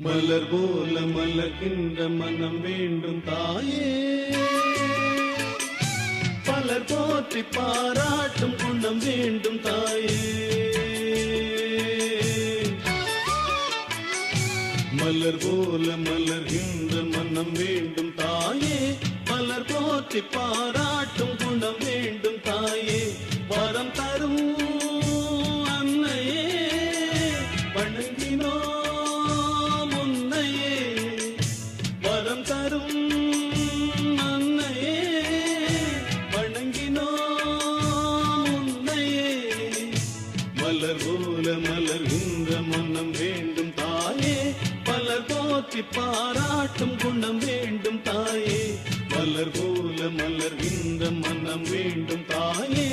மலர் போல மலர்கின்ற மனம் வேண்டும் தாயே, பலர் போற்றி பாராட்டும் குணம் வேண்டும் தாயே. மலர் போல மலர்கின்ற மனம் வேண்டும் தாயே, பலர் போற்றி பாராட்டும் குணம் வேண்டும் தாயே. வரம் தரும் அன்னையே வணங்கினோ முன்னையே, வரம் தரும் அன்னையே வணங்கினோ முன்னையே. மலர் போல மலர்கின்ற மனம் வேண்டும் தாயே, பலர் போற்றி பாராட்டும் குணம் வேண்டும் தாயே. மலர் போல மலர்கின்ற மனம் வேண்டும் தாயே,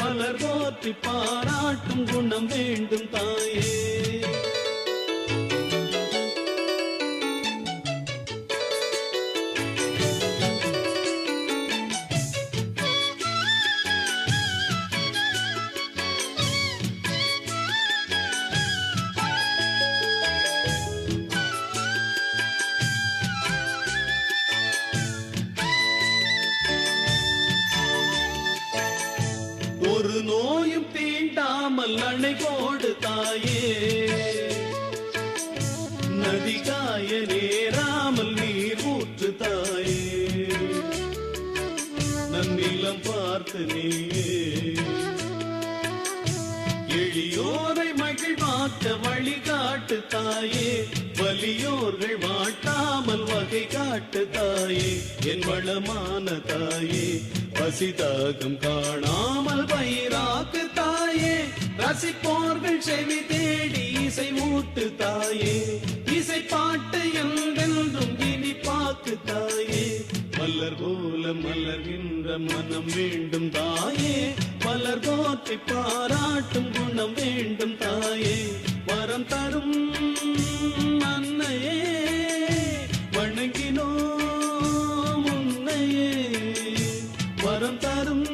பலர் போற்றி பாராட்டும் குணம் வேண்டும் தாயே. ஒரு நோயும் தீண்டாமல் அணை போடு தாயே, நதி காய நேராமல் நீர் ஊற்று தாயே. நன்னிலம் பார்த்து நீயே எளியோரை மகிழ்வாக்க வழிகாட்டு தாயே, வலியோர்கள் வாட்டாமல் வகை காட்டு தாயே. என் வளமான தாயே, பசிதாகம் காணாமல் பயிராக்கு தாயே, ரசிப்போர்கள் செவி தேடி இசை ஊட்டு தாயே. இசை பாட்டு என்றென்றும் இனி பாக்கு தாயே. மலர் போல மலர்கின்ற மனம் வேண்டும் தாயே, மலர் போற்றி பாராட்டும் குணம் வேண்டும் தாயே. வரம் தரும் அன்னையே வணங்கினோ முன்னையே, வரம் தரும்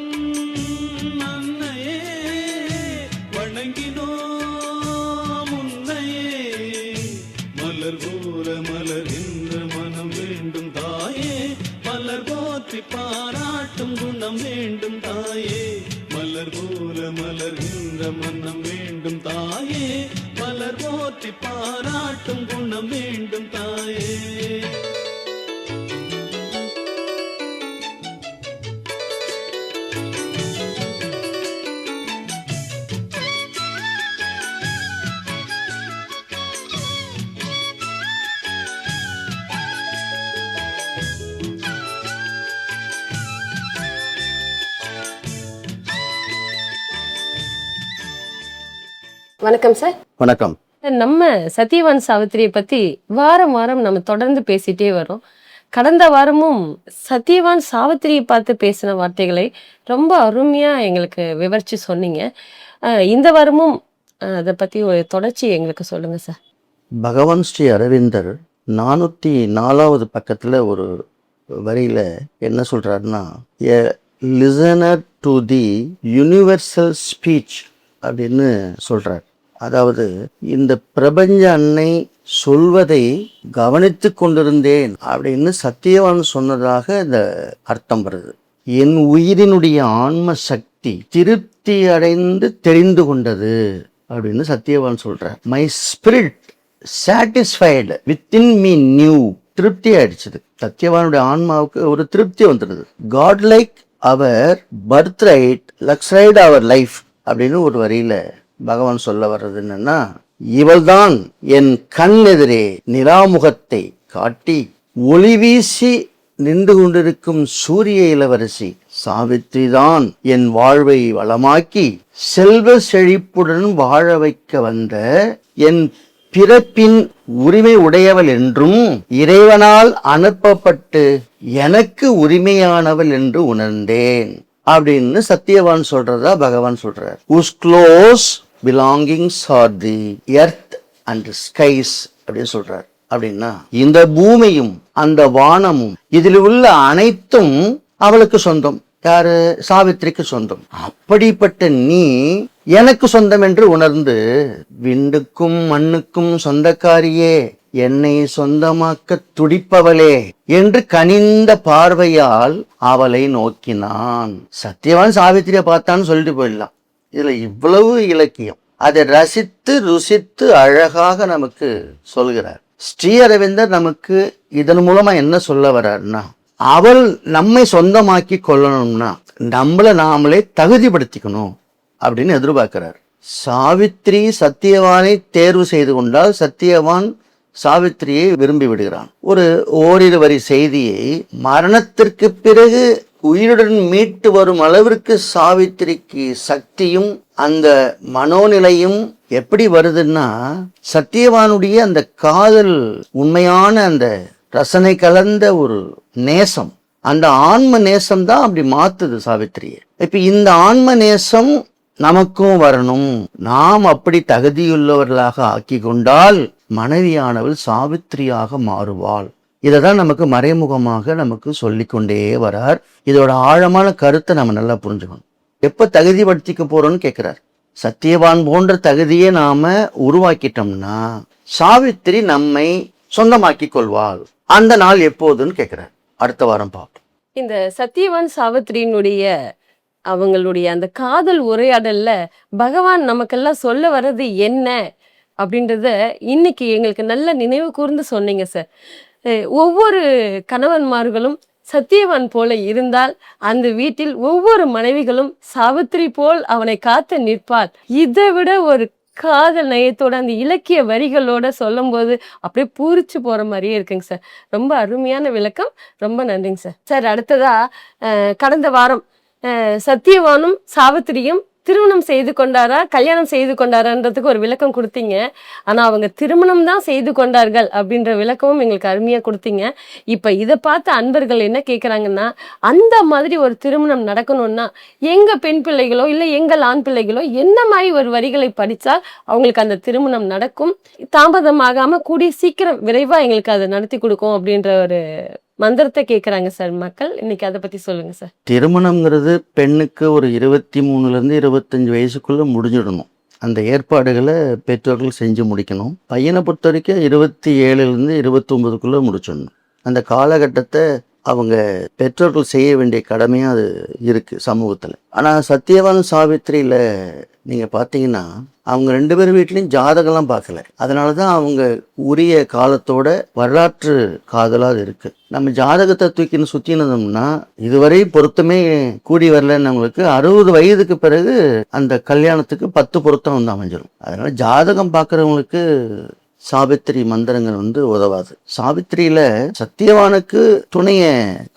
அன்னையே வணங்கினோ முன்னையே. மலர் போல மலர்கின்ற மனம் வேண்டும் தாயே, மலர் போற்றி பாராட்டும் குணம் வேண்டும் தாயே. மலர் போல மலர்கின்ற மனம் வேண்டும் தாயே, மலர் போற்றி பாராட்டும் குணம் வேண்டும் தாயே. வணக்கம் சார். வணக்கம். நம்ம சத்யவான் சாவித்திரியை பத்தி வாரம் வாரம் நம்ம தொடர்ந்து பேசிட்டே வரோம். கடந்த வாரமும் சத்யவான் சாவித்திரியை பார்த்து பேசின வார்த்தைகளை ரொம்ப அருமையா எங்களுக்கு விவரிச்சு சொன்னீங்க. இந்த வாரமும் அதை பத்தி ஒரு தொடர்ச்சி எங்களுக்கு சொல்லுங்க சார். பகவான் ஸ்ரீ அரவிந்தர் 404வது பக்கத்துல ஒரு வரியில என்ன சொல்றாருன்னா, a listener to the universal speech அப்படின்னு சொல்றார். அதாவது இந்த பிரபஞ்ச அன்னை சொல்வதை கவனித்து கொண்டிருந்தேன் அப்படின்னு சத்தியவான் சொன்னதாக இந்த அர்த்தம் வருது. என் உயிரினுடைய ஆன்ம சக்தி திருப்தி அடைந்து தெரிந்து கொண்டது அப்படின்னு சத்தியவான் சொல்றார். My spirit satisfied within me new, திருப்தி ஆயிடுச்சுது. சத்தியவானுடைய ஆன்மாவுக்கு ஒரு திருப்தி வந்துடுது. God like our birth right லக்ஸ் ரைட் அவர் லைஃப் அப்படின்னு ஒரு வரியில பகவான் சொல்ல வர்றது என்னன்னா, இவள்தான் என் கண் எதிரே நிலாமுகத்தை காட்டி ஒளி வீசி நின்று கொண்டிருக்கும் சூரிய இளவரசி சாவித்ரி தான் என் வாழ்வை வளமாக்கி செல்வ செழிப்புடன் வாழ வைக்க வந்த என் பிறப்பின் உரிமை உடையவள் என்றும் இறைவனால் அனுப்பப்பட்டு எனக்கு உரிமையானவள் என்று உணர்ந்தேன் அப்படின்னு சத்தியவான் சொல்றதா பகவான் சொல்றார். whose close belongings are the earth and skies அப்படின்னு சொல்றார். அப்படின்னா இந்த பூமியும் அந்த வானமும் இதில் உள்ள அனைத்தும் அவளுக்கு சொந்தம். யாரு? சாவித்திரிக்கு சொந்தம். அப்படிப்பட்ட நீ எனக்கு சொந்தம் என்று உணர்ந்து விண்டுக்கும் மண்ணுக்கும் சொந்தக்காரியே என்னை சொந்தமாக்க துடிப்பவளே என்று கனிந்த பார்வையால் அவளை நோக்கினான். சத்தியவான் சாவித்திரியை பார்த்தான்னு சொல்லிட்டு போயிடலாம். இதுல இவ்வளவு இலக்கியம், அதை ரசித்து ருசித்து அழகாக நமக்கு சொல்கிறார். ஸ்ரீ அரவிந்தர் நமக்கு இதன் மூலமா என்ன சொல்ல வர்றாருன்னா, அவள் நம்மை சொந்தமாக்கி கொள்ளணும்னா நம்மளை நாமளே தகுதிப்படுத்திக்கணும் அப்படின்னு எதிர்பார்க்கிறார். சாவித்திரி சத்தியவானை தேர்வு செய்து கொண்டால் சத்தியவான் சாவித்திரியை விரும்பி விடுகிறான். ஓரிரு வரி செய்தியை மரணத்திற்கு பிறகு உயிருடன் மீட்டு வரும் அளவிற்கு சாவித்திரிக்கு சக்தியும் அந்த மனோநிலையும் எப்படி வருதுன்னா, சத்தியவானுடைய அந்த காதல், உண்மையான அந்த ரசனை கலந்த ஒரு நேசம், அந்த ஆன்ம நேசம் தான் அப்படி மாத்துது சாவித்திரியை. இப்ப இந்த ஆன்ம நேசம் நமக்கும் வரணும். நாம் அப்படி தகுதியுள்ளவர்களாக ஆக்கி கொண்டால் மனைவியானவள் சாவித்திரியாக மாறுவாள். இதைதான் நமக்கு மறைமுகமாக நமக்கு சொல்லிக்கொண்டே வரார். இதோட ஆழமான கருத்தை நம்ம நல்லா புரிஞ்சுக்கணும். எப்ப தகுதிப்படுத்திக்க போறோம்னு கேட்கிறார். சத்தியவான் போன்ற தகுதியை நாம உருவாக்கிட்டோம்னா சாவித்திரி நம்மை சொந்தமாக்கி கொள்வாள். அந்த நாள் எப்போதுன்னு கேட்கிறார். அடுத்த வாரம் பார்ப்போம். இந்த சத்தியவான் சாவித்திரியினுடைய அவங்களுடைய அந்த காதல் உரையாடல்ல பகவான் நமக்கெல்லாம் சொல்ல வர்றது என்ன அப்படின்றத இன்னைக்கு எங்களுக்கு நல்ல நினைவு கூர்ந்து சொன்னீங்க சார். ஒவ்வொரு கணவன்மார்களும் சத்தியவான் போல இருந்தால் அந்த வீட்டில் ஒவ்வொரு மனைவிகளும் சாவித்திரி போல் அவனை காத்து நிற்பாள். இதை விட ஒரு காதல் நயத்தோட அந்த இலக்கிய வரிகளோட சொல்லும் போது அப்படியே பூரிச்சு போற மாதிரியே இருக்குங்க சார். ரொம்ப அருமையான விளக்கம். ரொம்ப நன்றிங்க சார். சார், அடுத்ததா கடந்த வாரம் சத்தியவானும் சாவித்திரியும் திருமணம் செய்து கொண்டாரா கல்யாணம் செய்து கொண்டாரான்றதுக்கு ஒரு விளக்கம் கொடுத்தீங்க. ஆனா அவங்க திருமணம் தான் செய்து கொண்டார்கள் அப்படின்ற விளக்கமும் எங்களுக்கு அருமையா கொடுத்தீங்க. இப்ப இதை பார்த்து அன்பர்கள் என்ன கேட்கறாங்கன்னா, அந்த மாதிரி ஒரு திருமணம் நடக்கணும்னா எங்க பெண் பிள்ளைகளோ இல்ல எங்கள் ஆண் பிள்ளைகளோ என்ன மாதிரி ஒரு வரிகளை படிச்சால் அவங்களுக்கு அந்த திருமணம் நடக்கும், தாமதமாகாம கூடிய சீக்கிரம் விரைவா எங்களுக்கு அதை நடத்தி கொடுக்கும் அப்படின்ற ஒரு மந்திரத்தை கேட்கறாங்க சார் மக்கள். இன்னைக்கு அதை பத்தி சொல்லுங்க சார். திருமணம்ங்கிறது பெண்ணுக்கு ஒரு 23 to 25 வயசுக்குள்ள முடிஞ்சிடணும். அந்த ஏற்பாடுகளை பெற்றோர்கள் செஞ்சு முடிக்கணும். பையனை பொறுத்த வரைக்கும் 27 to 29 முடிச்சிடணும். அந்த காலகட்டத்தை அவங்க பெற்றோர்கள் செய்ய வேண்டிய கடமையும் அது இருக்கு சமூகத்துல. ஆனா சத்தியவான் சாவித்திரியில நீங்க பாத்தீங்கன்னா அவங்க 2 பேர் வீட்லயும் ஜாதகம்லாம் பார்க்கல. அதனாலதான் அவங்க உரிய காலத்தோட வரலாற்று காதலா இருக்கு. நம்ம ஜாதகத்தை தூக்கின்னு சுத்தினோம்னா இதுவரை பொருத்தமே கூடி வரலன்னு அவங்களுக்கு 60 வயதுக்கு பிறகு அந்த கல்யாணத்துக்கு 10 பொருத்தம் வந்து அமைஞ்சிடும். அதனால ஜாதகம் பார்க்கறவங்களுக்கு சாவித்திரி மந்திரங்கள் உதவாது. சாவித்திரியில சத்தியவானுக்கு துணைய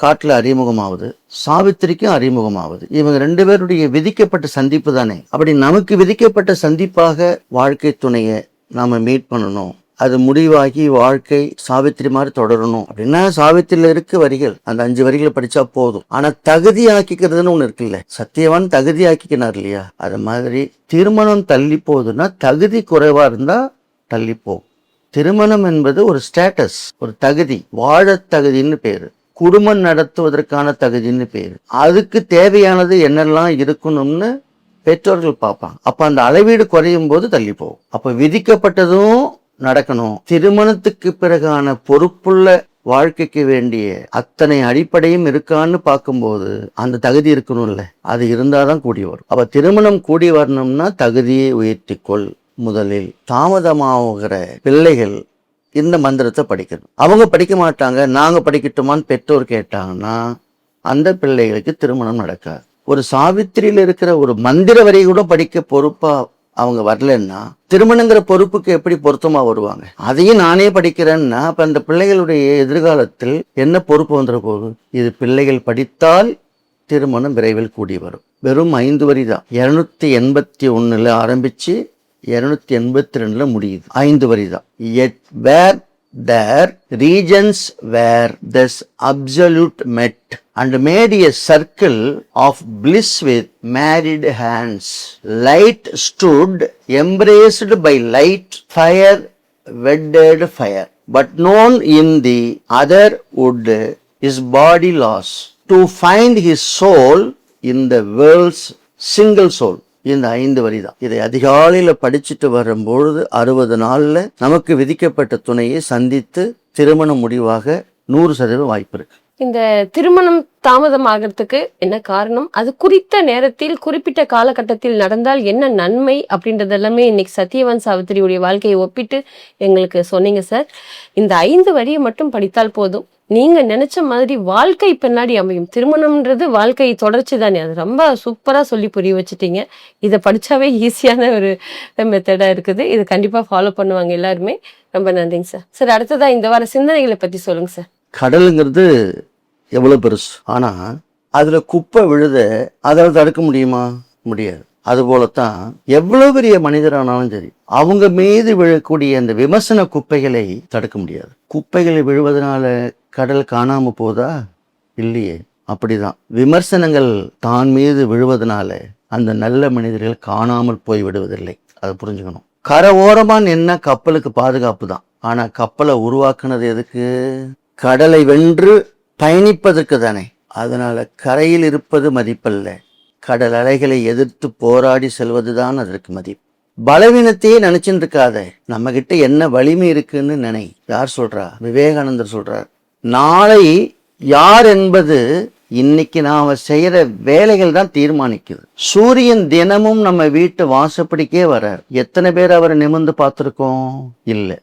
காட்டுல அறிமுகமாவது, சாவித்திரிக்கும் அறிமுகமாவது. இவங்க 2 பேருடைய விதிக்கப்பட்ட சந்திப்பு தானே. அப்படி நமக்கு விதிக்கப்பட்ட சந்திப்பாக வாழ்க்கை துணைய நாம மீட் பண்ணணும். அது முடிவாகி வாழ்க்கை சாவித்திரி மாதிரி தொடரணும் அப்படின்னா சாவித்திரியில இருக்கு வரிகள், அந்த 5 வரிகளை படிச்சா போதும். ஆனா தகுதி ஆக்கிக்கிறதுன்னு ஒண்ணு இருக்குல்ல, சத்தியவான் தகுதி ஆக்கிக்கினார் இல்லையா, அது மாதிரி திருமணம் தள்ளி போகுதுன்னா தகுதி குறைவா இருந்தா தள்ளி போகும். திருமணம் என்பது ஒரு ஸ்டேட்டஸ், ஒரு தகுதி, வாழ தகுதின்னு பேரு, குடும்பம் நடத்துவதற்கான தகுதின்னு பேரு. அதுக்கு தேவையானது என்னெல்லாம் இருக்கணும்னு பெற்றோர்கள் பார்ப்பாங்க. அப்ப அந்த அளவீடு குறையும் போது தள்ளி போகும். அப்ப விதிக்கப்பட்டதும் நடக்கணும். திருமணத்துக்கு பிறகான பொறுப்புள்ள வாழ்க்கைக்கு வேண்டிய அத்தனை அடிப்படையும் இருக்கான்னு பார்க்கும்போது அந்த தகுதி இருக்கணும்ல, அது இருந்தாதான் கூடி வரும். அப்ப திருமணம் கூடி வரணும்னா தகுதியை உயர்த்திக்கொள். முதலில் தாமதமாகிற பிள்ளைகள் இந்த மந்திரத்தை படிக்கணும். அவங்க படிக்க மாட்டாங்க, நாங்க படிக்கட்டுமான்னு பெற்றோர் கேட்டாங்கன்னா அந்த பிள்ளைகளுக்கு திருமணம் நடக்காது. ஒரு சாவித்திரியில இருக்கிற ஒரு மந்திர வரி கூட படிக்க பொறுப்பா அவங்க வரலன்னா திருமணங்கிற பொறுப்புக்கு எப்படி பொருத்தமா வருவாங்க? அதையும் நானே படிக்கிறேன்னா அப்ப அந்த பிள்ளைகளுடைய எதிர்காலத்தில் என்ன பொறுப்பு வந்துட போகுது? இது பிள்ளைகள் படித்தால் திருமணம் விரைவில் கூடி வரும். வெறும் 5 வரி தான். 281 ஆரம்பிச்சு 282 முடியுது. 5 வரி தான். Yet where their regions were thus absolute met and made a circle of bliss with married hands. Light stood embraced by light, fire wedded fire. But known in the other would his body lost, to find his soul in the world's single soul. இந்த 5 வரி தான். இதை அதிகாலையில படிச்சுட்டு வரும்பொழுது 60 நாள்ல நமக்கு விதிக்கப்பட்ட துணையை சந்தித்து திருமணம் முடிவாக 100% வாய்ப்பு இருக்கு. இந்த திருமணம் தாமதமாகறதுக்கு என்ன காரணம், அது குறித்த நேரத்தில் குறிப்பிட்ட காலகட்டத்தில் நடந்தால் என்ன நன்மை அப்படின்றது எல்லாமே இன்னைக்கு சத்யவான் சாவித்திரியுடைய வாழ்க்கையை ஒப்பிட்டு எங்களுக்கு சொன்னீங்க சார். இந்த 5 வரியை மட்டும் படித்தால் போதும், நீங்க நினைச்ச மாதிரி வாழ்க்கை பின்னாடி அமையும். திருமணம்ன்றது வாழ்க்கை தொடர்ச்சி தானே, அது ரொம்ப சூப்பரா சொல்லி புரிய வச்சுட்டீங்க. இதை படிச்சாவே ஈஸியான ஒரு மெத்தடா இருக்குது. இது கண்டிப்பா ஃபாலோ பண்ணுவாங்க எல்லாருமே. ரொம்ப நன்றிங்க சார். சார் அடுத்ததா இந்த வார சிந்தனைகளை பத்தி சொல்லுங்க சார். கடலுங்கிறது எவ்வளவு பெருசு, ஆனா அதுல குப்பை விழுத அதால தடுக்க முடியுமா? முடியாது. அது போலத்தான் எவ்வளவு பெரிய மனிதரானாலும் சரி, அவங்க மீது விழக்கூடிய அந்த விமர்சன குப்பைகளை தடுக்க முடியாது. குப்பைகளை விழுவதனால கடல் காணாம போதா? இல்லையே. அப்படிதான் விமர்சனங்கள் தான் மீது விழுவதனால அந்த நல்ல மனிதர்கள் காணாமல் போய் விடுவதில்லை. அதை புரிஞ்சுக்கணும். கரை ஓரமா நின்னா கப்பலுக்கு பாதுகாப்பு தான், ஆனா கப்பலை உருவாக்குனது எதுக்கு? கடலை வென்று பயணிப்பதற்கு தானே. அதனால கரையில் இருப்பது மதிப்பல்ல, கடல் அலைகளை எதிர்த்து போராடி செல்வதுதான் அதற்கு மதிப்பு. பலவீனத்தையே நினைச்சுட்டு இருக்காத, நம்ம கிட்ட என்ன வலிமை இருக்குன்னு நினை. யார் சொல்றா? விவேகானந்தர் சொல்றார். நாளை யார் என்பது இன்னைக்கு நாம செய்யற வேலைகள் தான் தீர்மானிக்குது. சூரியன் தினமும் நம்ம வீட்டு வாசப்படிக்கே வர எத்தனை பேர் அவரை நிமிர்ந்து பார்த்திருக்கோம்? இல்லை.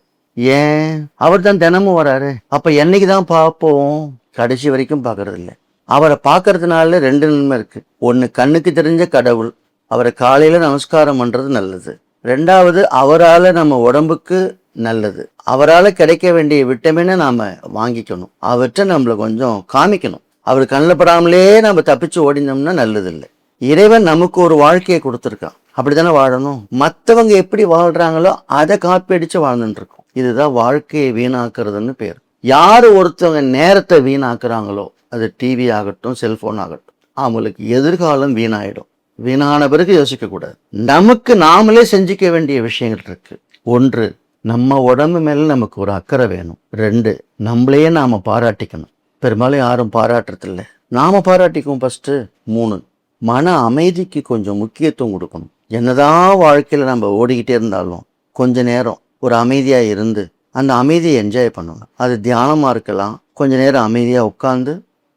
ஏன்? அவர் தான் தினமும் வராரு. அப்ப என்னைக்கு தான் பார்ப்போம்? கடைசி வரைக்கும் பார்க்கறது இல்லை. அவரை பார்க்கறதுனால 2 நன்மை இருக்கு. ஒன்னு, கண்ணுக்கு தெரிஞ்ச கடவுள், அவரை காலையில நமஸ்காரம் பண்றது நல்லது. 2வது, அவரால் நம்ம உடம்புக்கு நல்லது. அவரால் கிடைக்க வேண்டிய விட்டமினை நாம வாங்கிக்கணும். அவற்றை நம்மள கொஞ்சம் காமிக்கணும். அவர் கண்ணில் படாமலே நம்ம தப்பிச்சு ஓடினோம்னா நல்லது இல்லை. இறைவன் நமக்கு ஒரு வாழ்க்கையை கொடுத்துருக்கான், அப்படித்தானே வாழணும். மற்றவங்க எப்படி வாழ்றாங்களோ அதை காப்பி அடிச்சு வாழ்ந்துட்டு இருக்கோம். இதுதான் வாழ்க்கையை வீணாக்குறதுன்னு பேர். யாரு ஒருத்தவங்க நேரத்தை வீணாக்குறாங்களோ, அது டிவி ஆகட்டும், செல்போன் ஆகட்டும், அவங்களுக்கு எதிர்காலம் வீணாயிடும். வீணான பிறகு யோசிக்க கூடாது. நமக்கு நாமளே செஞ்சுக்க வேண்டிய விஷயங்கள் இருக்கு. 1, நம்ம உடம்பு மேல நமக்கு ஒரு அக்கறை வேணும். 2, நம்மளையே நாம பாராட்டிக்கணும். பெரும்பாலும் யாரும் பாராட்டுறதில்ல, நாம பாராட்டிக்குவோம் ஃபர்ஸ்ட். 3, மன அமைதிக்கு கொஞ்சம் முக்கியத்துவம் கொடுக்கணும். என்னதான் வாழ்க்கையில நம்ம ஓடிக்கிட்டே இருந்தாலும் கொஞ்ச நேரம் ஒரு அமைதியா இருந்து அந்த அமைதியை என்ஜாய் பண்ணணும். அது தியானமா இருக்கலாம். கொஞ்ச நேரம் அமைதியா உட்கார்ந்து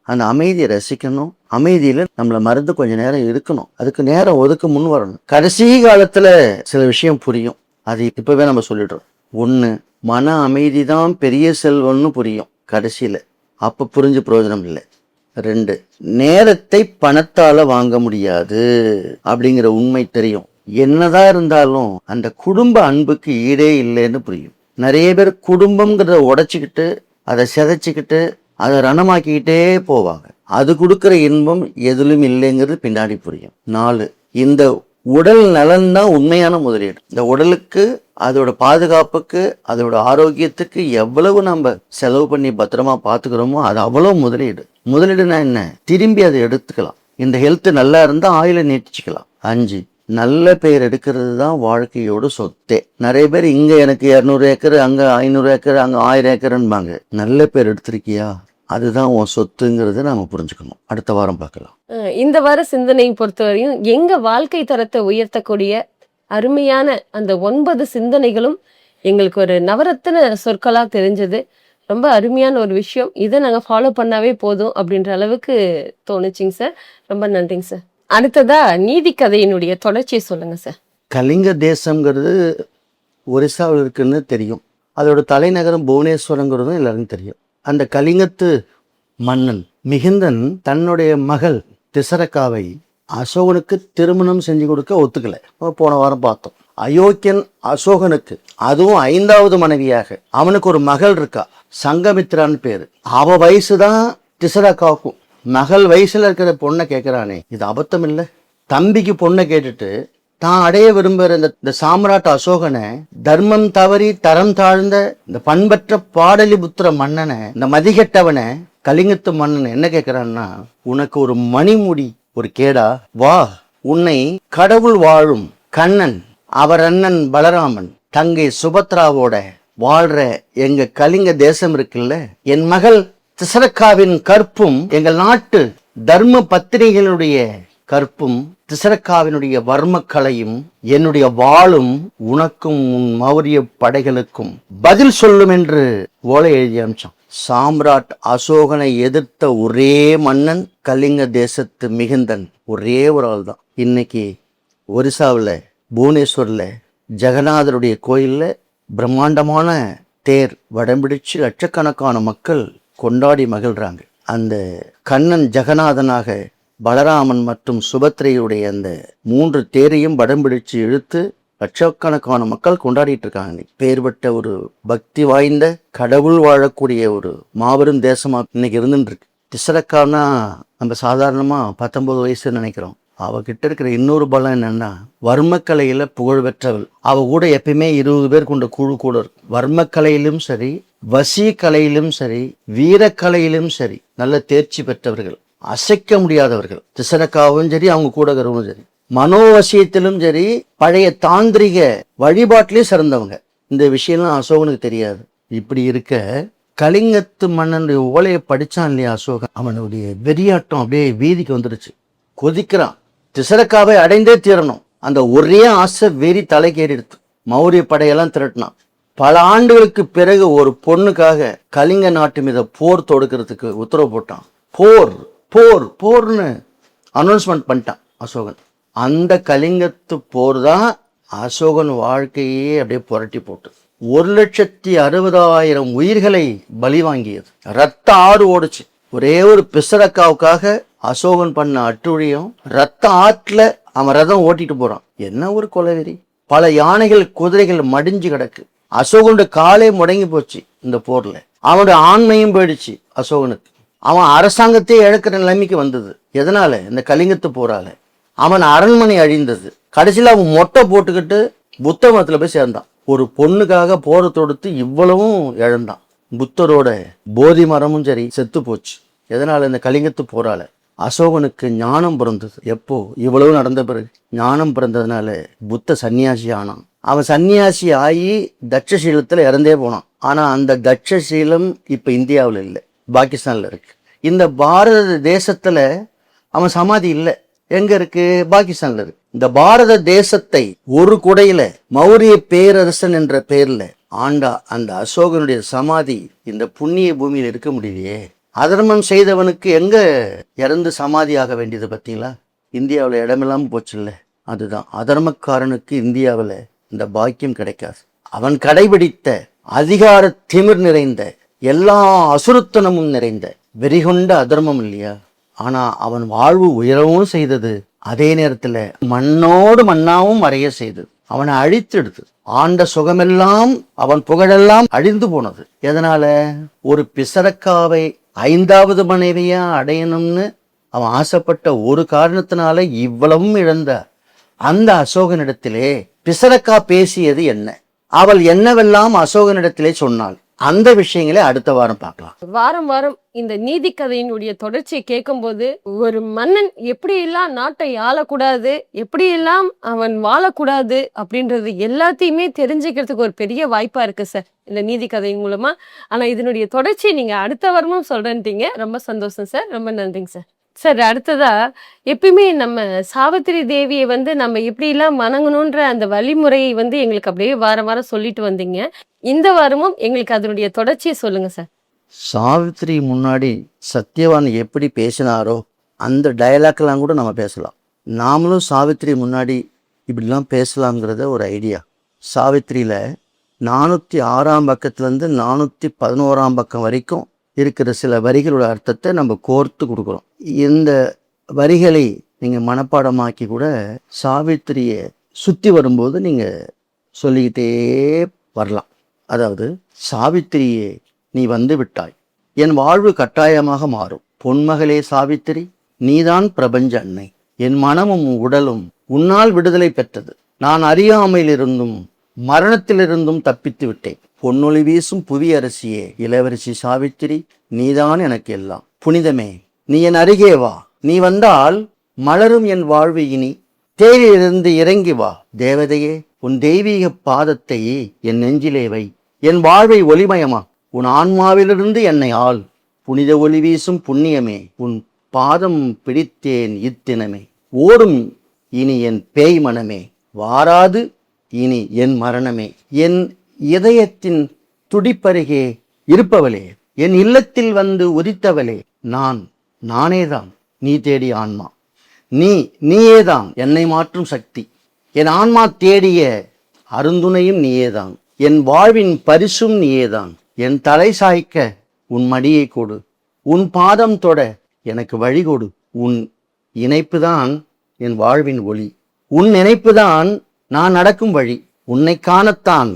அந்த அமைதியை ரசிக்கணும். அமைதியில நம்மளை மறந்து கொஞ்ச நேரம் இருக்கணும். அதுக்கு நேரம் ஒதுக்க முன் வரணும். கடைசி காலத்துல சில விஷயம் புரியும், அது இப்பவே நம்ம சொல்லிடுறோம். 1, மன அமைதி தான் பெரிய செல்வம்னு புரியும் கடைசியில. அப்ப புரிஞ்சு பிரயோஜனம் இல்லை. 2, நேரத்தை பணத்தால வாங்க முடியாது அப்படிங்கிற உண்மை தெரியும். என்னதான் இருந்தாலும் அந்த குடும்ப அன்புக்கு ஈடே இல்லைன்னு புரியும். நிறைய பேர் குடும்பம்ங்கிறத உடைச்சிக்கிட்டு அதை சிதைச்சிக்கிட்டு அதை ரணமாக்கிக்கிட்டே போவாங்க. அது கொடுக்குற இன்பம் எதிலும் இல்லைங்கிறது பின்னாடி புரியும். 4, இந்த உடல் நலன் தான் உண்மையான முதலீடு. இந்த உடலுக்கு, அதோட பாதுகாப்புக்கு, அதோட ஆரோக்கியத்துக்கு எவ்வளவு நம்ம செலவு பண்ணி பத்திரமா பார்த்துக்கிறோமோ அது அவ்வளவு முதலீடு. முதலீடுனா என்ன? திரும்பி அதை எடுத்துக்கலாம். இந்த ஹெல்த் நல்லா இருந்தால் ஆயுளை நீட்டிச்சுக்கலாம். 5, நல்ல பெயர் எடுக்கிறது தான் வாழ்க்கையோட சொத்தே. நிறைய பேர் இங்க எனக்கு 200 ஏக்கர், அங்க 500 ஏக்கர், அங்க 1000 ஏக்கர்ன்பாங்க. நல்ல பேர் எடுத்திருக்கியா? அதுதான் உன் சொத்துங்கிறத நாம புரிஞ்சுக்கணும். அடுத்த வாரம் பார்க்கலாம். இந்த வார சிந்தனையை பொறுத்தவரையும் எங்க வாழ்க்கை தரத்தை உயர்த்தக்கூடிய அருமையான அந்த 9 சிந்தனைகளும் எங்களுக்கு ஒரு நவரத்தின சொற்களா தெரிஞ்சது. ரொம்ப அருமையான ஒரு விஷயம். இதை நாங்கள் ஃபாலோ பண்ணாவே போதும் அப்படின்ற அளவுக்கு தோணுச்சிங்க சார். ரொம்ப நன்றிங்க சார். அடுத்ததா நீதி கதையினுடைய தொடர்ச்சியை சொல்லுங்க சார். கலிங்க தேசம்ங்கிறது ஒரிசாவில் இருக்குன்னு தெரியும். அதோட தலைநகரம் புவனேஸ்வரங்கிறதும் எல்லாருக்கும் தெரியும். அந்த கலிங்கத்து மன்னன் மிகிந்தன் தன்னுடைய மகள் திசரக்காவை அசோகனுக்கு திருமணம் செஞ்சு கொடுக்க ஒத்துக்கல. போன வாரம் பார்த்தோம். அயோக்கியன் அசோகனுக்கு, அதுவும் 5வது மனைவியாக, அவனுக்கு ஒரு மகள் இருக்கா, சங்கமித்ரான்னு பேரு. அவ வயசுதான் திசரக்காவுக்கும். மகள் வயசுல இருக்கிற பொண்ணை கேட்கிறானே, இது அபத்தம் இல்லை? தம்பிக்கு பொண்ணை கேட்டுட்டு தான் அடைய விரும்புகிற இந்த சாம்ராட் அசோகனை, தர்மம் தவறி தரம் தாழ்ந்த இந்த பண்பற்ற பாடலிபுத்திர மன்னனை, இந்த மதிகெட்டவனை, கலிங்கத்து மன்னன் என்ன கேட்கிறான்னா, உனக்கு ஒரு மணிமுடி ஒரு கேடா? வா, உன்னை கடவுள் வாழும் கண்ணன், அவர் அண்ணன் பலராமன், தங்கை சுபத்ராவோட வாழ்ற எங்க கலிங்க தேசம் இருக்குல்ல, என் மகள் திசரக்காவின் கற்பும் எங்கள் நாட்டு தர்ம பத்திரிகைகளுடைய கற்பும் திசரக்காவினுடைய வர்மக்கலையும் என்னுடைய வாளும் உனக்கும் உன் மௌரிய படைகளுக்கும் பதில் சொல்லும் என்று ஓலை எழுதி அனுப்பிச்சான். சாம்ராட் அசோகனை எதிர்த்த ஒரே மன்னன் கலிங்க தேசத்து மிகுந்தன் ஒரே ஒரு ஆள் தான். இன்னைக்கு ஒரிசாவில் புவனேஸ்வரில் ஜெகநாதருடைய கோயிலில் பிரம்மாண்டமான தேர் வடம்பிடிச்சு லட்சக்கணக்கான மக்கள் கொண்டாடி மகிழ்றாங்க. அந்த கண்ணன் ஜெகநாதனாக பலராமன் மற்றும் சுபத்திரையுடைய அந்த 3 தேரையும் வடம் பிடிச்சு இழுத்து லட்சக்கணக்கான மக்கள் கொண்டாடிட்டு இருக்காங்க. பேர்பட்ட ஒரு பக்தி வாய்ந்த கடவுள் வாழக்கூடிய ஒரு மாபெரும் தேசமா இன்னைக்கு இருந்துட்டு இருக்கு. திசரக்கானா நம்ம சாதாரணமா 19 வயசுன்னு நினைக்கிறோம். அவகிட்ட இருக்கிற இன்னொரு பலம் என்னன்னா, வர்மக்கலையில புகழ் பெற்றவள். அவ கூட எப்பயுமே 20 பேர் கொண்ட குழு கூட இருக்கும். வர்மக்கலையிலும் சரி, வசி கலையிலும் சரி, வீரக்கலையிலும் சரி நல்ல தேர்ச்சி பெற்றவர்கள், அசைக்க முடியாதவர்கள். திசரக்காவும் சரி, அவங்க கூட இருக்கிறவங்களும் சரி, மனோவசியத்திலும் சரி, பழைய தாந்திரிக வழிபாட்டிலையும் சிறந்தவங்க. இந்த விஷயம்லாம் அசோகனுக்கு தெரியாது. இப்படி இருக்க கலிங்கத்து மன்னனுடைய ஓலையை படிச்சான் இல்லையா அசோகன், அவனுடைய வெறியாட்டம் அப்படியே வீதிக்கு வந்துருச்சு. கொதிக்கிறான், திசரக்காவை அடைந்தே தீரணும். அந்த ஒரே ஆசை வெறி தலைக்கேறிடுத்து. மௌரிய படையெல்லாம் திரட்டினான். பல ஆண்டுகளுக்கு பிறகு ஒரு பொண்ணுக்காக கலிங்க நாட்டு மீத போர் தொடுக்கிறதுக்கு உத்தரவு போட்டான். போர் போர் போர்னு அனௌன்ஸ்மெண்ட் பண்ணிட்டான் அசோகன். அந்த கலிங்கத்து போர் தான் அசோகன் வாழ்க்கையே அப்படியே புரட்டி போட்டு 1,60,000 உயிர்களை பலி வாங்கியது. ரத்த ஆறு ஓடுச்சு. ஒரே ஒரு பிசரக்காவுக்காக அசோகன் பண்ண அட்டுழியம். ரத்த ஆற்றுல அவன் ரதம் ஓட்டிட்டு போறான். என்ன ஒரு கொலவெறி! பல யானைகள் குதிரைகள் மடிஞ்சு கிடக்கு. அசோகனுடைய காலே முடங்கி போச்சு இந்த போர்ல. அவனுடைய ஆண்மையும் போயிடுச்சு அசோகனுக்கு. அவன் அரசாங்கத்தையே இழக்கிற நிலைமைக்கு வந்தது. எதனால? இந்த கலிங்கத்து போரால. அவன் அரண்மனை அழிந்தது. கடைசியில் அவன் மொட்டை போட்டுக்கிட்டு புத்த மதத்துல போய் சேர்ந்தான். ஒரு பொண்ணுக்காக போரை தொடுத்து இவ்வளவும் இழந்தான். புத்தரோட போதி மரமும் சரி செத்து போச்சு. எதனால? இந்த கலிங்கத்து போரால. அசோகனுக்கு ஞானம் பிறந்தது. எப்போ? இவ்வளவு நடந்த பிறகு ஞானம் பிறந்ததுனால புத்த சன்னியாசி ஆனான். அவன் சன்னியாசி ஆகி தட்சசீலத்துல இறந்தே போனான். ஆனா அந்த தட்சசீலம் இப்ப இந்தியாவில் இல்லை, பாகிஸ்தான்ல இருக்கு. இந்த பாரத தேசத்துல அவன் சமாதி இல்லை. எங்க இருக்கு? பாகிஸ்தான்ல இருக்கு. இந்த பாரத தேசத்தை ஒரு குடையில மௌரிய பேரரசன் என்ற பெயர்ல ஆண்டா அந்த அசோகனுடைய சமாதி இந்த புண்ணிய பூமியில் இருக்க முடியலையே. அதர்மம் செய்தவனுக்கு எங்க இறந்து சமாதியாக வேண்டியது பார்த்தீங்களா? இந்தியாவில் இடமில்லாம போச்சு இல்லை. அதுதான் அதர்மக்காரனுக்கு இந்தியாவில் இந்த பாக்கியம் கிடைக்காது. அவன் கடைபிடித்த அதிகார திமிர் நிறைந்த எல்லா அசுரத்தனமும் நிறைந்த வெறிகொண்ட அதர்மம் இல்லையா? ஆனா அவன் வாழ்வு உயரவும் செய்தது, அதே நேரத்துல மண்ணோடு மண்ணாவும் மறைய செய்தது. அவனை அழித்தெடுத்து ஆண்ட சுகமெல்லாம் அவன் புகழெல்லாம் அழிந்து போனது. எதனால? ஒரு பிசரக்காவை 5வது மனைவியா அடையணும்னு அவன் ஆசைப்பட்ட ஒரு காரணத்தினால இவ்வளவும் இழந்த அந்த அசோகனிடத்திலே பிசரக்கா பேசியது என்ன? அவள் என்னவெல்லாம் அசோகனிடத்திலே சொன்னாள்? அந்த விஷயங்களை அடுத்த வாரம் பார்க்கலாம். வாரம் வாரம் இந்த நீதி கதையினுடைய தொடர்ச்சியை கேட்கும்போது ஒரு மன்னன் எப்படியெல்லாம் நாட்டை ஆளக்கூடாது, எப்படியெல்லாம் அவன் வாழக்கூடாது அப்படின்றது எல்லாத்தையுமே தெரிஞ்சுக்கிறதுக்கு ஒரு பெரிய வாய்ப்பா இருக்கு சார் இந்த நீதி கதையின் மூலமா. ஆனா இதனுடைய தொடர்ச்சி நீங்க அடுத்த வாரமும் சொல்றேன்ட்டீங்க. ரொம்ப சந்தோஷம் சார், ரொம்ப நன்றிங்க சார். சார் அடுத்ததா எப்பயுமே நம்ம சாவித்திரி தேவியை நம்ம எப்படிலாம் வணங்கணுன்ற அந்த வழிமுறையை எங்களுக்கு அப்படியே வாரம் வாரம் சொல்லிட்டு வந்தீங்க. இந்த வாரமும் எங்களுக்கு அதனுடைய தொடர்ச்சியை சொல்லுங்க சார். சாவித்திரி முன்னாடி சத்யவான் எப்படி பேசினாரோ அந்த டயலாக்லாம் கூட நம்ம பேசலாம். நாமளும் சாவித்திரி முன்னாடி இப்படிலாம் பேசலாம்ங்கிறத ஒரு ஐடியா. சாவித்திரியில 406ஆம் பக்கத்துலேருந்து 411ஆம் பக்கம் வரைக்கும் இருக்கிற சில வரிகளோட அர்த்தத்தை நம்ம கோர்த்து கொடுக்குறோம். இந்த வரிகளை நீங்கள் மனப்பாடமாக்கி கூட சாவித்திரியை சுற்றி வரும்போது நீங்கள் சொல்லிக்கிட்டே வரலாம். அதாவது, சாவித்திரியே நீ வந்து விட்டாய், என் வாழ்வு கட்டாயமாக மாறும். பொன்மகளே சாவித்திரி, நீதான் பிரபஞ்ச அன்னை. என் மனமும் உடலும் உன்னால் விடுதலை பெற்றது. நான் அறியாமையிலிருந்தும் மரணத்திலிருந்தும் தப்பித்து விட்டேன். பொன்னொளி வீசும் புவி அரசியே, இளவரசி சாவித்திரி, நீதான் எனக்கு எல்லாம். புனிதமே, நீ என் அருகே வா. நீ வந்தால் மலரும் என் வாழ்வு. இனி தேரிலிருந்து இறங்கி வா. தேவதையே, உன் தெய்வீக பாதத்தை என் நெஞ்சிலே வை. என் வாழ்வை ஒளிமயமா. உன் ஆன்மாவிலிருந்து என்னை ஆள். புனித ஒளி வீசும் புண்ணியமே, உன் பாதம் பிடித்தேன் இத்தினமே. ஓடும் இனி என் பேய் மனமே, வாராது இனி என் மரணமே, என் இதயத்தின் துடிப்பருகே இருப்பவளே, என் இல்லத்தில் வந்து உதித்தவளே, நானேதான் நீ தேடிய ஆன்மா, நீயேதான் என்னை மாற்றும் சக்தி, என் ஆன்மா தேடிய அருந்துணையும் நீயேதான், என் வாழ்வின் பரிசும் நீயேதான், என் தலை சாய்க்க உன் மடியை கொடு, உன் பாதம் தொட எனக்கு வழி கொடு, உன் இணைப்புதான் என் வாழ்வின் ஒளி, உன் நினைப்புதான் நான் நடக்கும் வழி, உன்னை காணத்தான்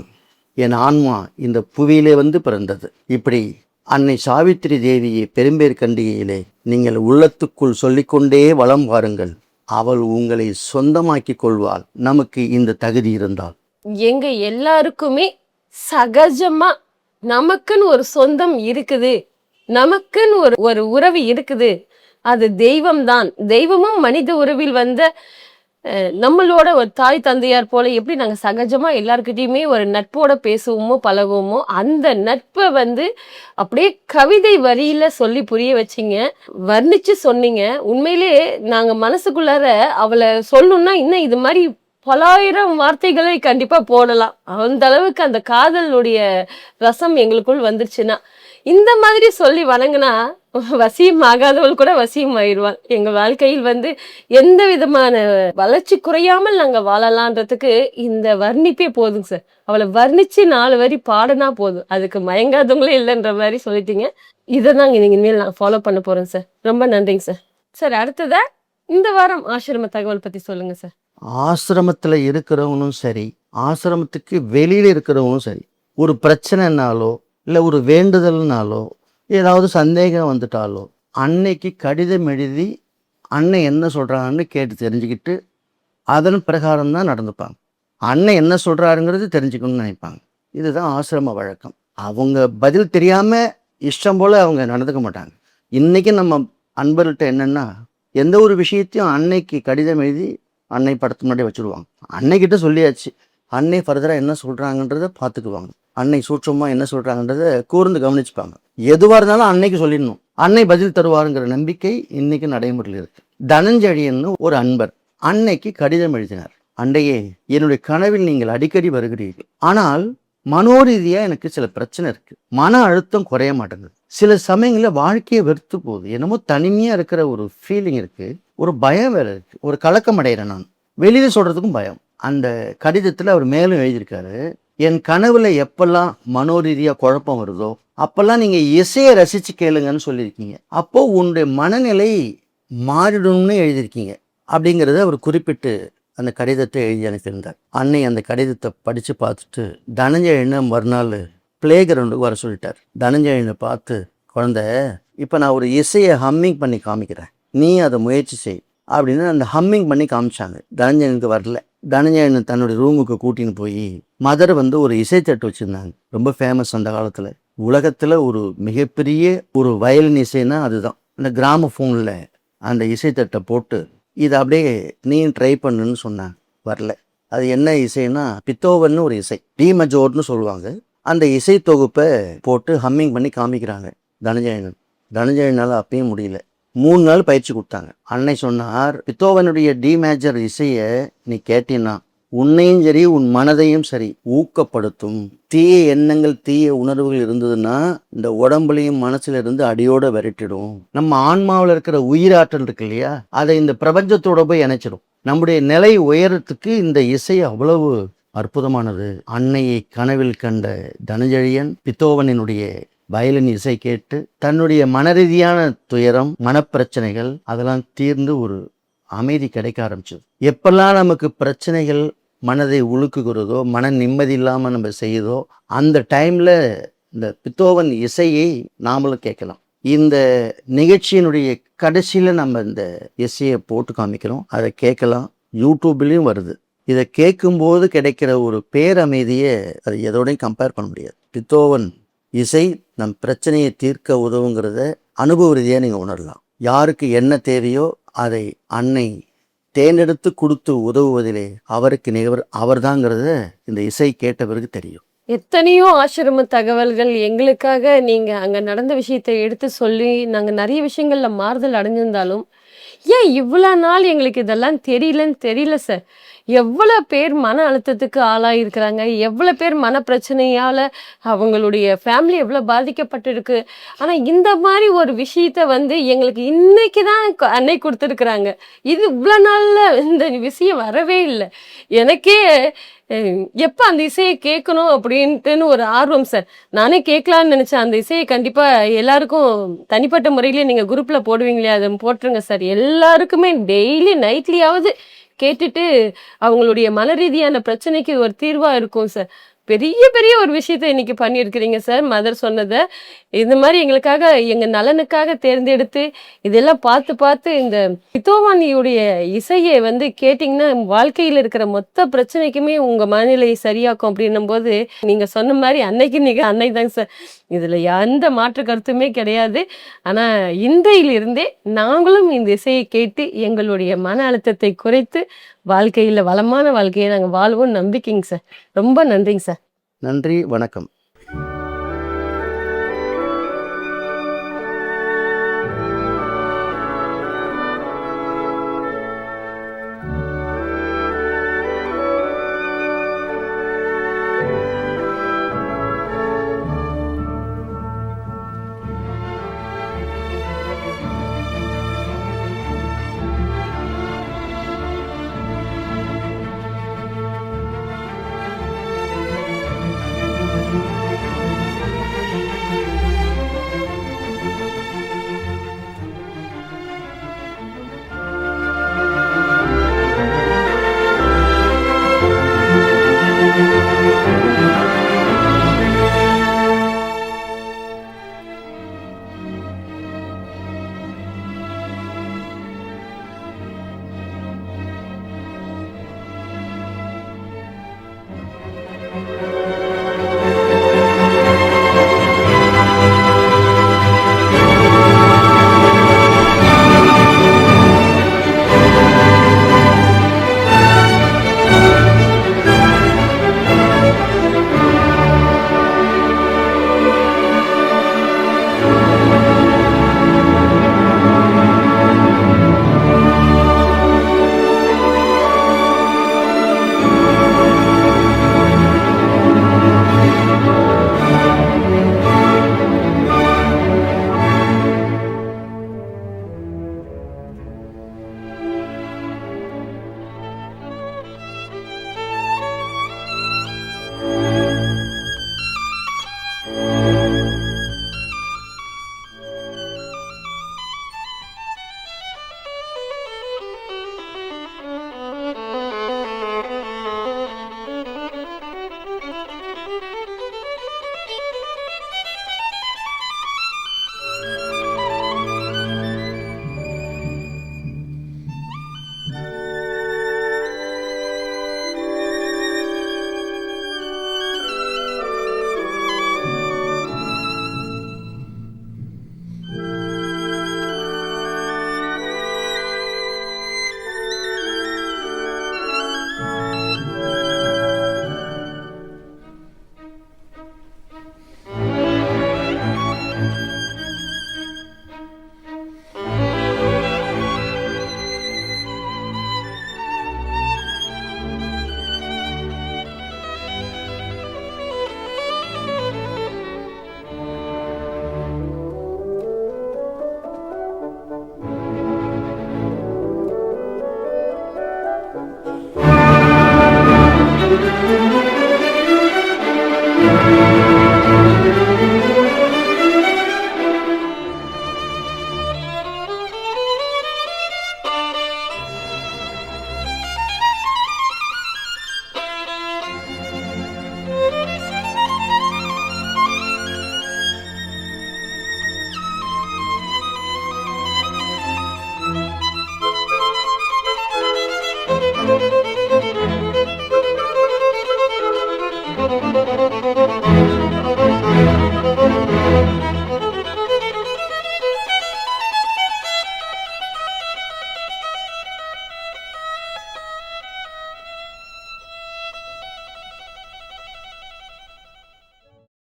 என் ஆன்மா இந்த புவியிலே வந்து பிறந்தது. இப்படி அன்னை சாவித்திரி தேவியை பெரும்பேர் கண்டிகையிலே நீங்கள் உள்ளத்துக்குள் சொல்லிக்கொண்டே வலம் வாருங்கள், அவள் உங்களை சொந்தமாக்கிக் கொள்வாள், நமக்கு இந்த தகுதி இருந்தால். எங்க எல்லாருக்குமே சகஜமா நமக்குன்னு ஒரு சொந்தம் இருக்குது, நமக்குன்னு ஒரு உறவு இருக்குது, அது தெய்வம்தான். தெய்வமும் மனித உறவில் வந்த நம்மளோட ஒரு தாய் தந்தையார் போல எப்படி நாங்க சகஜமா எல்லாருக்கிட்டையுமே ஒரு நட்போட பேசுவோமோ பழகுவோமோ, அந்த நட்பை அப்படியே கவிதை வரியில சொல்லி புரிய வச்சிங்க, வர்ணிச்சு சொன்னீங்க. உண்மையிலே நாங்க மனசுக்குள்ளார அவளை சொல்லணும்னா இன்னும் இது மாதிரி பலாயிரம் வார்த்தைகளை கண்டிப்பா போடலாம். அந்த அளவுக்கு அந்த காதலுடைய ரசம் எங்களுக்குள் வந்துருச்சுன்னா, இந்த மாதிரி சொல்லி வணங்கினா வசியம் ஆகாதவள் கூட வசியம் ஆயிடுவாள். எங்க வாழ்க்கையில் எந்த விதமான வளர்ச்சி குறையாமல் நாங்க வாழலான்றதுக்கு இந்த வர்ணிப்பே போதுங்க சார். அவளை வர்ணிச்சு 4 வரி பாடினா போதும், அதுக்கு மயங்காதவங்களே இல்லைன்ற மாதிரி சொல்லிட்டீங்க. இதை தாங்க நீங்க இனிமேல் நான் ஃபாலோ பண்ண போறேன் சார். ரொம்ப நன்றிங்க சார். சார் அடுத்ததா இந்த வாரம் ஆசிரம தகவல் பத்தி சொல்லுங்க சார். ஆசிரமத்தில் இருக்கிறவங்களும் சரி, ஆசிரமத்துக்கு வெளியில் இருக்கிறவங்களும் சரி, ஒரு பிரச்சனைனாலோ இல்லை ஒரு வேண்டுதல்னாலோ ஏதாவது சந்தேகம் வந்துட்டாலோ அன்னைக்கு கடிதம் எழுதி அன்னை என்ன சொல்கிறாங்கன்னு கேட்டு தெரிஞ்சுக்கிட்டு அதன் பிரகாரம் தான் நடந்துப்பாங்க. அன்னை என்ன சொல்கிறாருங்கிறது தெரிஞ்சுக்கணும்னு நினைப்பாங்க. இதுதான் ஆசிரம வழக்கம். அவங்க பதில் தெரியாமல் இஷ்டம் போல் அவங்க நடந்துக்க மாட்டாங்க. இன்றைக்கி நம்ம அன்பர்கிட்ட என்னென்னா, எந்த ஒரு விஷயத்தையும் அன்னைக்கு கடிதம் எழுதி அன்னை படத்து முன்னாடி வச்சுருவாங்க. அன்னைக்கிட்ட சொல்லியாச்சு, அன்னை ஃபர்தராக என்ன சொல்கிறாங்கன்றதை பார்த்துக்குவாங்க, அன்னை சூட்சமாக என்ன சொல்கிறாங்கன்றதை கூர்ந்து கவனிச்சுப்பாங்க. எதுவாக இருந்தாலும் அன்னைக்கு சொல்லிடணும், அன்னை பதில் தருவாருங்கிற நம்பிக்கை இன்னைக்கு நடைமுறையில் இருக்கு. தனஞ்செழியன்னு ஒரு அன்பர் அன்னைக்கு கடிதம் எழுதினார். அன்றையே, என்னுடைய கனவில் நீங்கள் அடிக்கடி வருகிறீர்கள், ஆனால் மனோரீதியாக எனக்கு சில பிரச்சனை இருக்கு, மன அழுத்தம் குறைய மாட்டேங்குது, சில சமயங்களில் வாழ்க்கையை வெறுத்து போகுது, என்னமோ தனிமையாக இருக்கிற ஒரு ஃபீலிங் இருக்கு, ஒரு பயம் வேற இருக்கு, ஒரு கலக்கம் அடைகிறேன், நான் வெளியில சொல்றதுக்கும் பயம். அந்த கடிதத்தில் அவர் மேலும் எழுதியிருக்காரு, என் கனவுல எப்பெல்லாம் மனோரீதியாக குழப்பம் வருதோ அப்பெல்லாம் நீங்க இசையை ரசிச்சு கேளுங்கன்னு சொல்லியிருக்கீங்க, அப்போ உன்னுடைய மனநிலை மாறிடும்னு எழுதியிருக்கீங்க அப்படிங்கிறத அவர் குறிப்பிட்டு அந்த கடிதத்தை எழுதி அனுப்பியிருந்தார். அன்னை அந்த கடிதத்தை படித்து பார்த்துட்டு தனஞ்சயனை மறுநாள் பிளே கிரவுண்டுக்கு வர சொல்லிட்டார். தனஞ்சயனை பார்த்து, குழந்தை, இப்போ நான் ஒரு இசையை ஹம்மிங் பண்ணி காமிக்கிறேன், நீ அதை முயற்சி செய் அப்படின்னு அந்த ஹம்மிங் பண்ணி காமிச்சாங்க. தனஞ்சயனுக்கு வரல. தனஞ்சயன் தன்னுடைய ரூமுக்கு கூட்டின்னு போய் மதர் ஒரு இசைத்தட்டு வச்சுருந்தாங்க, ரொம்ப ஃபேமஸ் அந்த காலத்தில். உலகத்தில் ஒரு மிகப்பெரிய ஒரு வயலின் இசைன்னா அதுதான். அந்த கிராமஃபோனில் அந்த இசைத்தட்டை போட்டு இதை அப்படியே நீ ட்ரை பண்ணுன்னு சொன்னாங்க. வரல. அது என்ன இசைன்னா பித்தோவன் ஒரு இசை, டி மஜோர்னு சொல்லுவாங்க. அந்த இசை தொகுப்பை போட்டு ஹம்மிங் பண்ணி காமிக்கிறாங்க தனஞ்சயன். தனஞ்சயனால் அப்பயும் முடியல. 3 நாள் பயிற்சி கொடுத்தாங்க. அன்னை சொன்னார், பித்தோவனுடைய டி மேஜர் இசையை நீ கேட்டினா உன்னையும் சரி உன் மனதையும் சரி ஊக்கப்படுத்தும். தீய எண்ணங்கள் தீய உணர்வுகள் இருந்ததுன்னா இந்த உடம்புலையும் மனசுல இருந்து அடியோட விரட்டிடும். நம்ம ஆன்மாவில் இருக்கிற உயிராற்றல் இருக்கு இல்லையா, அதை இந்த பிரபஞ்சத்தோட போய் இணைச்சிடும். நம்முடைய நிலை உயரத்துக்கு இந்த இசை அவ்வளவு அற்புதமானது. அன்னையை கனவில் கண்ட தனஞ்செழியன் பித்தோவனினுடைய வயலின் இசை கேட்டு தன்னுடைய மனரீதியான துயரம், மனப்பிரச்சனைகள் அதெல்லாம் தீர்ந்து ஒரு அமைதி கிடைக்க ஆரம்பிச்சது. எப்பெல்லாம் நமக்கு பிரச்சனைகள் மனதை உழுக்குகிறதோ, மன நிம்மதி இல்லாமல் நம்ம செய்யுதோ, அந்த டைமில் இந்த பித்தோவன் இசையை நாமளும் கேட்கலாம். இந்த நிகழ்ச்சியினுடைய கடைசியில் நம்ம இந்த இசையை போட்டு காமிக்கிறோம், அதை கேட்கலாம். யூடியூப்லேயும் வருது. இதை கேட்கும்போது கிடைக்கிற ஒரு பேரமைதியை அது எதோடையும் கம்பேர் பண்ண முடியாது. பித்தோவன் இசை நம் பிரச்சனையை தீர்க்க உதவுங்கிறத அனுபவ ரீதியாக நீங்கள் உணரலாம். யாருக்கு என்ன தேவையோ அதை அன்னை தேர்ந்தெடுத்து கொடுத்து உதவுவதிலே அவருக்கு நிகர் அவர்தாங்கிறத இந்த இசை கேட்ட பிறகு தெரியும். எத்தனையோ ஆசிரம தகவல்கள் எங்களுக்காக நீங்க அங்க நடந்த விஷயத்தை எடுத்து சொல்லி நாங்க நிறைய விஷயங்கள்ல மாறுதல் அடைஞ்சிருந்தாலும் ஏன் இவ்வளோ நாள் எங்களுக்கு இதெல்லாம் தெரியல சார். எவ்வளோ பேர் மன அழுத்தத்துக்கு ஆளாயிருக்கிறாங்க, எவ்வளோ பேர் மன பிரச்சனையால் அவங்களுடைய ஃபேமிலி எவ்வளோ பாதிக்கப்பட்டிருக்கு. ஆனால் இந்த மாதிரி ஒரு விஷயத்த வந்து எங்களுக்கு இன்னைக்கு தான் அன்னை கொடுத்துருக்குறாங்க. இது இவ்வளோ நாளில் இந்த விஷயம் வரவே இல்லை. எனக்கே எப்போ அந்த இசையை கேட்கணும் அப்படின்ட்டுன்னு ஒரு ஆர்வம் சார். நானே கேட்கலான்னு நினச்சேன். அந்த இசையை கண்டிப்பாக எல்லாருக்கும் தனிப்பட்ட முறையிலே நீங்கள் குரூப்பில் போடுவீங்களே, அதை போட்டுருங்க சார். எல்லாருக்குமே டெய்லி நைட்லியாவது கேட்டுட்டு அவங்களுடைய மன ரீதியான பிரச்சனைக்கு ஒரு தீர்வாக இருக்கும் சார். பெரிய பெரிய ஒரு விஷயத்த இன்னைக்கு பண்ணியிருக்கிறீங்க சார். மதர் சொன்னதை இந்த மாதிரி எங்களுக்காக எங்கள் நலனுக்காக தேர்ந்தெடுத்து இதெல்லாம் பார்த்து இந்த பித்தோவானியுடைய இசையை வந்து கேட்டிங்கன்னா வாழ்க்கையில் இருக்கிற மொத்த பிரச்சனைக்குமே உங்கள் மனநிலையை சரியாக்கும். அப்படின்னும் போது நீங்கள் சொன்ன மாதிரி அன்னைக்கு நீங்கள் அன்னை தாங்க சார். இதில் எந்த மாற்று கருத்துமே கிடையாது. ஆனால் இன்றையிலிருந்தே நாங்களும் இந்த இசையை கேட்டு எங்களுடைய மன அழுத்தத்தை குறைத்து வாழ்க்கையில் வளமான வாழ்க்கையை நாங்கள் வாழ்வோம். நம்பிக்கைங்க சார். ரொம்ப நன்றிங்க சார். நன்றி, வணக்கம்.